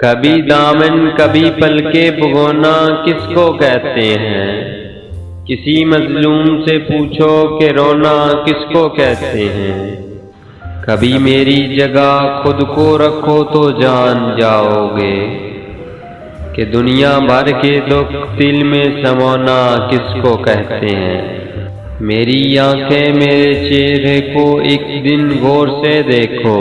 कभी दामन कभी पलके भिगोना किसको कहते हैं। किसी मजलूम से पूछो कि रोना किसको कहते हैं। कभी मेरी जगह खुद को रखो तो जान जाओगे कि दुनिया भर के दुख दिल में समाना किसको कहते हैं। मेरी आंखें मेरे चेहरे को एक दिन गौर से देखो,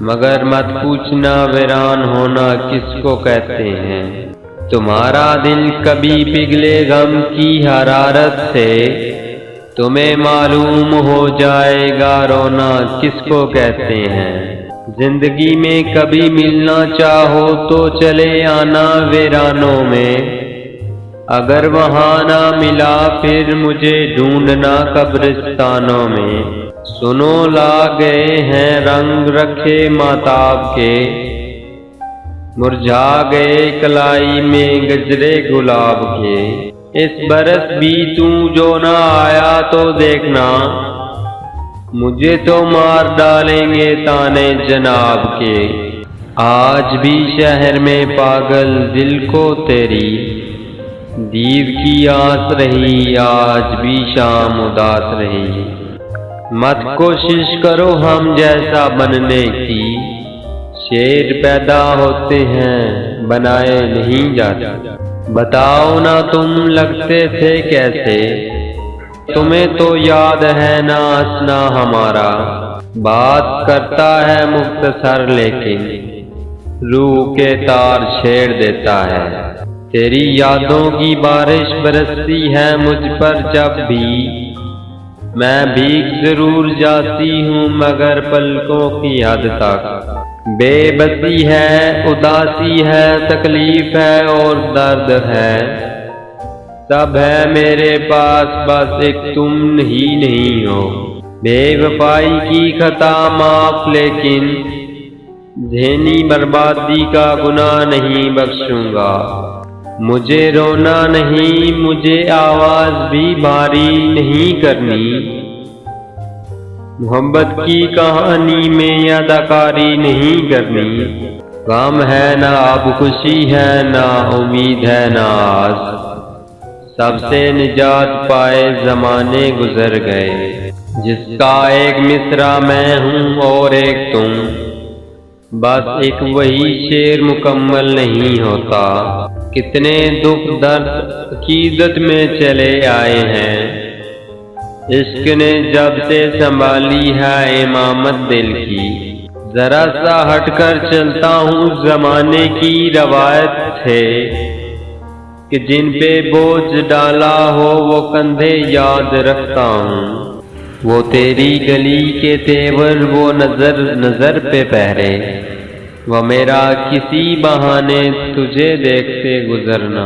मगर मत पूछना वीरान होना किसको कहते हैं। तुम्हारा दिल कभी पिघले गम की हरारत से, तुम्हें मालूम हो जाएगा रोना किसको कहते हैं। जिंदगी में कभी मिलना चाहो तो चले आना वीरानों में, अगर वहां ना मिला फिर मुझे ढूंढना कब्रिस्तानों में। सुनो ला गए हैं रंग रखे माताब के, मुरझा गए कलाई में गजरे गुलाब के। इस बरस भी तू जो ना आया तो देखना, मुझे तो मार डालेंगे ताने जनाब के। आज भी शहर में पागल दिल को तेरी दीद की आस रही, आज भी शाम उदास रही। मत कोशिश करो हम जैसा बनने की, शेर पैदा होते हैं बनाए नहीं जाते। बताओ ना तुम लगते थे कैसे, तुम्हें तो याद है ना हंसना हमारा। बात करता है मुख्तसर लेकिन रूह के तार छेड़ देता है। तेरी यादों की बारिश बरसती है मुझ पर जब भी, मैं भीग जरूर जाती हूँ मगर पलकों की हद तक। बेबसी है, उदासी है, तकलीफ है और दर्द है, सब है मेरे पास बस एक तुम ही नहीं हो। बेवफाई की खता माफ लेकिन ज़हनी बर्बादी का गुनाह नहीं बख्शूंगा। मुझे रोना नहीं, मुझे आवाज भी भारी नहीं करनी। मोहब्बत की कहानी में अदाकारी नहीं करनी। गम है ना अब खुशी है, ना उम्मीद है ना आस, सबसे निजात पाए जमाने गुजर गए। जिसका एक मिसरा मैं हूँ और एक तुम, बस एक वही शेर मुकम्मल नहीं होता। कितने दुख दर्द अकीदत में चले आए हैं, इश्क ने जब से संभाली है इमामत दिल की। जरा सा हटकर चलता हूँ जमाने की रवायत से, कि जिन पे बोझ डाला हो वो कंधे याद रखता हूँ। वो तेरी गली के तेवर वो नजर नजर पे पहरे, वो मेरा किसी बहाने तुझे देखते गुजरना।